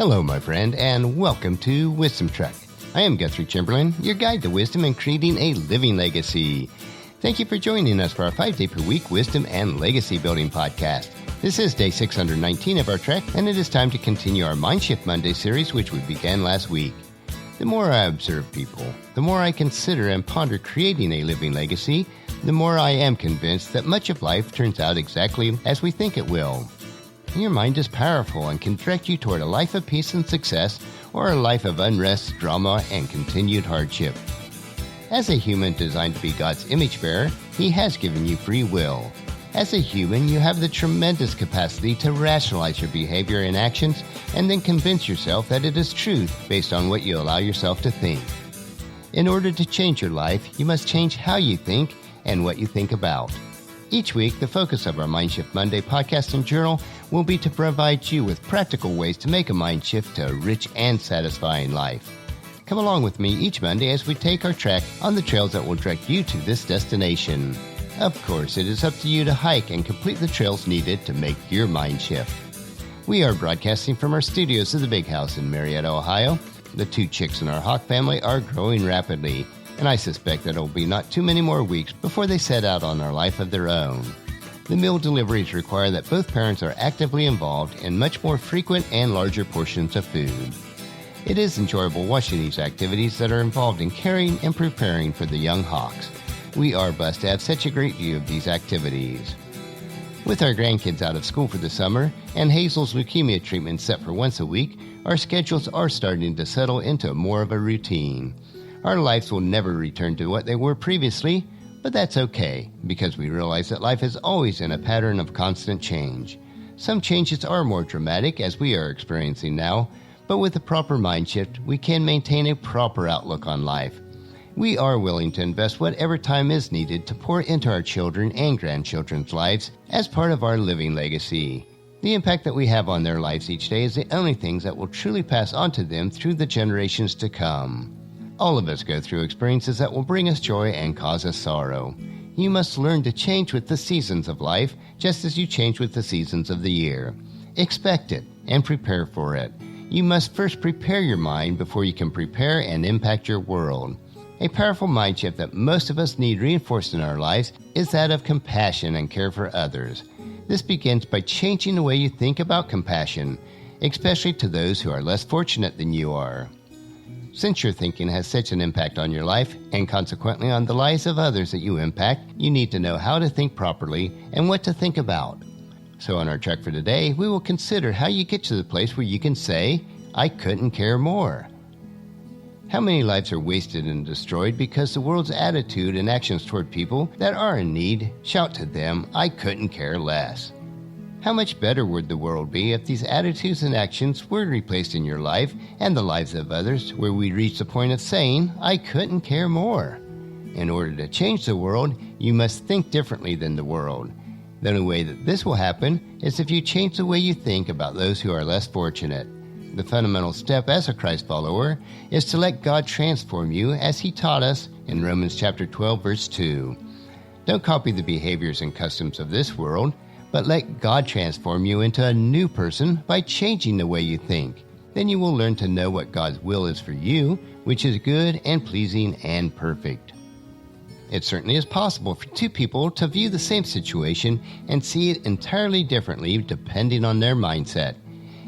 Hello, my friend, and welcome to Wisdom Trek. I am Guthrie Chamberlain, your guide to wisdom and creating a living legacy. Thank you for joining us for our 5-day-per-week Wisdom and Legacy Building podcast. This is day 619 of our trek, and it is time to continue our Mindshift Monday series, which we began last week. The more I observe people, the more I consider and ponder creating a living legacy, the more I am convinced that much of life turns out exactly as we think it will. Your mind is powerful and can direct you toward a life of peace and success or a life of unrest, drama, and continued hardship. As a human designed to be God's image bearer, He has given you free will. As a human, you have the tremendous capacity to rationalize your behavior and actions and then convince yourself that it is truth based on what you allow yourself to think. In order to change your life, you must change how you think and what you think about. Each week, the focus of our Mindshift Monday podcast and journal will be to provide you with practical ways to make a mind shift to a rich and satisfying life. Come along with me each Monday as we take our trek on the trails that will direct you to this destination. Of course, it is up to you to hike and complete the trails needed to make your mind shift. We are broadcasting from our studios of the Big House in Marietta, Ohio. The 2 chicks in our hawk family are growing rapidly, and I suspect that it will be not too many more weeks before they set out on a life of their own. The meal deliveries require that both parents are actively involved in much more frequent and larger portions of food. It is enjoyable watching these activities that are involved in caring and preparing for the young hawks. We are blessed to have such a great view of these activities. With our grandkids out of school for the summer and Hazel's leukemia treatment set for once a week, our schedules are starting to settle into more of a routine. Our lives will never return to what they were previously, but that's okay, because we realize that life is always in a pattern of constant change. Some changes are more dramatic, as we are experiencing now, but with a proper mind shift, we can maintain a proper outlook on life. We are willing to invest whatever time is needed to pour into our children and grandchildren's lives as part of our living legacy. The impact that we have on their lives each day is the only things that will truly pass on to them through the generations to come. All of us go through experiences that will bring us joy and cause us sorrow. You must learn to change with the seasons of life, just as you change with the seasons of the year. Expect it and prepare for it. You must first prepare your mind before you can prepare and impact your world. A powerful mind shift that most of us need reinforced in our lives is that of compassion and care for others. This begins by changing the way you think about compassion, especially to those who are less fortunate than you are. Since your thinking has such an impact on your life, and consequently on the lives of others that you impact, you need to know how to think properly and what to think about. So on our trek for today, we will consider how you get to the place where you can say, I couldn't care more. How many lives are wasted and destroyed because the world's attitude and actions toward people that are in need shout to them, I couldn't care less. How much better would the world be if these attitudes and actions were replaced in your life and the lives of others, where we reach the point of saying, I couldn't care more. In order to change the world, you must think differently than the world. The only way that this will happen is if you change the way you think about those who are less fortunate. The fundamental step as a Christ follower is to let God transform you as He taught us in Romans chapter 12, verse 2. Don't copy the behaviors and customs of this world, but let God transform you into a new person by changing the way you think. Then you will learn to know what God's will is for you, which is good and pleasing and perfect. It certainly is possible for 2 people to view the same situation and see it entirely differently depending on their mindset.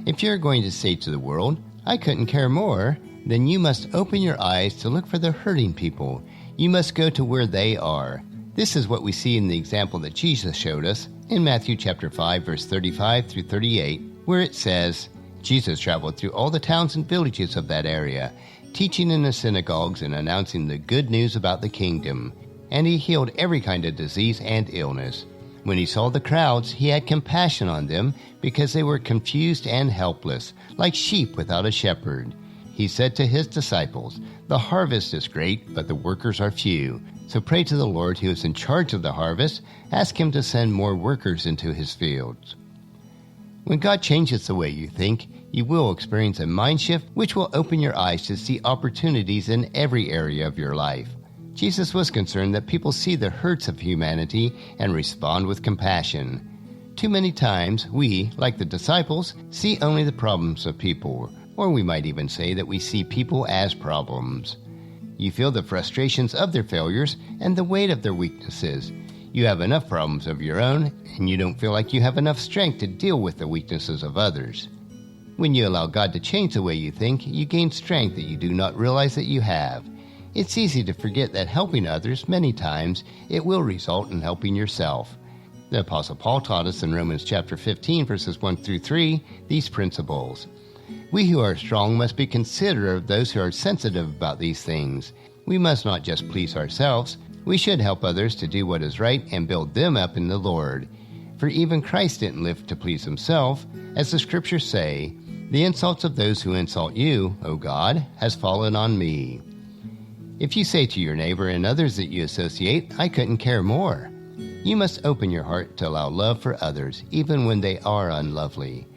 If you're going to say to the world, I couldn't care more, then you must open your eyes to look for the hurting people. You must go to where they are. This is what we see in the example that Jesus showed us in Matthew chapter 5, verse 35 through 38, where it says, Jesus traveled through all the towns and villages of that area, teaching in the synagogues and announcing the good news about the kingdom. And He healed every kind of disease and illness. When He saw the crowds, He had compassion on them because they were confused and helpless, like sheep without a shepherd. He said to His disciples, the harvest is great, but the workers are few. So pray to the Lord who is in charge of the harvest. Ask Him to send more workers into His fields. When God changes the way you think, you will experience a mind shift which will open your eyes to see opportunities in every area of your life. Jesus was concerned that people see the hurts of humanity and respond with compassion. Too many times, we, like the disciples, see only the problems of people, Or we might even say that we see people as problems. You feel the frustrations of their failures and the weight of their weaknesses. You have enough problems of your own, and you don't feel like you have enough strength to deal with the weaknesses of others. When you allow God to change the way you think, you gain strength that you do not realize that you have. It's easy to forget that helping others, many times, it will result in helping yourself. The Apostle Paul taught us in Romans chapter 15, verses 1 through 3, these principles. We who are strong must be considerate of those who are sensitive about these things. We must not just please ourselves. We should help others to do what is right and build them up in the Lord. For even Christ didn't live to please himself. As the scriptures say, the insults of those who insult you, O God, has fallen on me. If you say to your neighbor and others that you associate, I couldn't care more. You must open your heart to allow love for others, even when they are unlovely.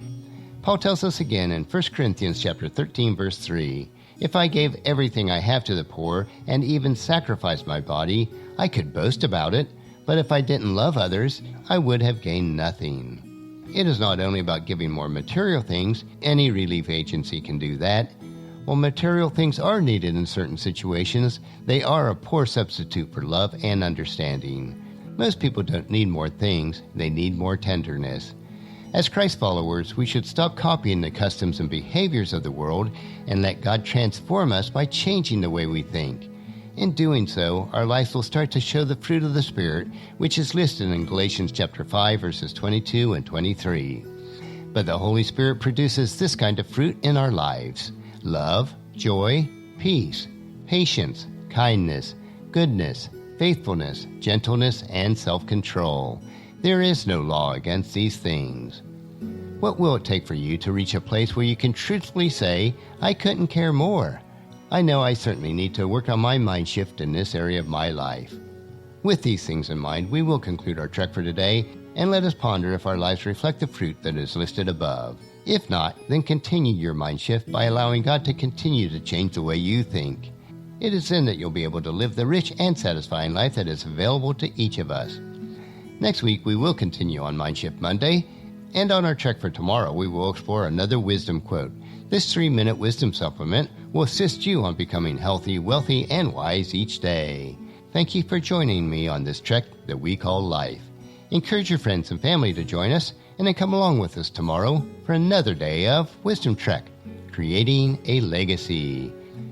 Paul tells us again in 1 Corinthians chapter 13, verse 3, if I gave everything I have to the poor and even sacrificed my body, I could boast about it, but if I didn't love others, I would have gained nothing. It is not only about giving more material things. Any relief agency can do that. While material things are needed in certain situations, they are a poor substitute for love and understanding. Most people don't need more things, they need more tenderness. As Christ followers, we should stop copying the customs and behaviors of the world and let God transform us by changing the way we think. In doing so, our lives will start to show the fruit of the Spirit, which is listed in Galatians chapter 5, verses 22 and 23. But the Holy Spirit produces this kind of fruit in our lives: love, joy, peace, patience, kindness, goodness, faithfulness, gentleness, and self-control. There is no law against these things. What will it take for you to reach a place where you can truthfully say, I couldn't care more? I know I certainly need to work on my mind shift in this area of my life. With these things in mind, we will conclude our trek for today, and let us ponder if our lives reflect the fruit that is listed above. If not, then continue your mind shift by allowing God to continue to change the way you think. It is then that you'll be able to live the rich and satisfying life that is available to each of us. Next week, we will continue on Mindshift Monday, and on our trek for tomorrow, we will explore another wisdom quote. This 3-minute wisdom supplement will assist you on becoming healthy, wealthy, and wise each day. Thank you for joining me on this trek that we call life. Encourage your friends and family to join us, and then come along with us tomorrow for another day of Wisdom Trek, creating a legacy.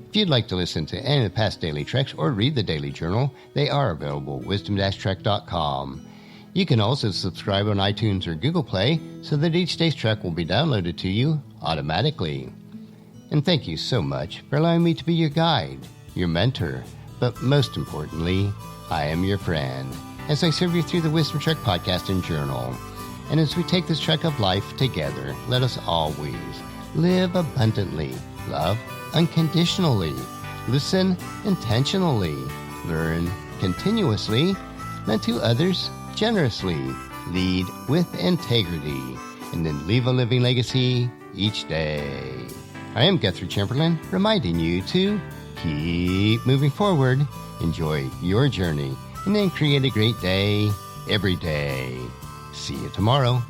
If you'd like to listen to any of the past daily treks or read the daily journal, they are available at wisdom-trek.com. You can also subscribe on iTunes or Google Play so that each day's trek will be downloaded to you automatically. And thank you so much for allowing me to be your guide, your mentor, but most importantly, I am your friend, as I serve you through the Wisdom Trek podcast and journal. And as we take this trek of life together, let us always live abundantly, love unconditionally, listen intentionally, learn continuously, lend to others generously, lead with integrity, and then leave a living legacy each day. I am Guthrie Chamberlain, reminding you to keep moving forward, enjoy your journey, and then create a great day every day. See you tomorrow.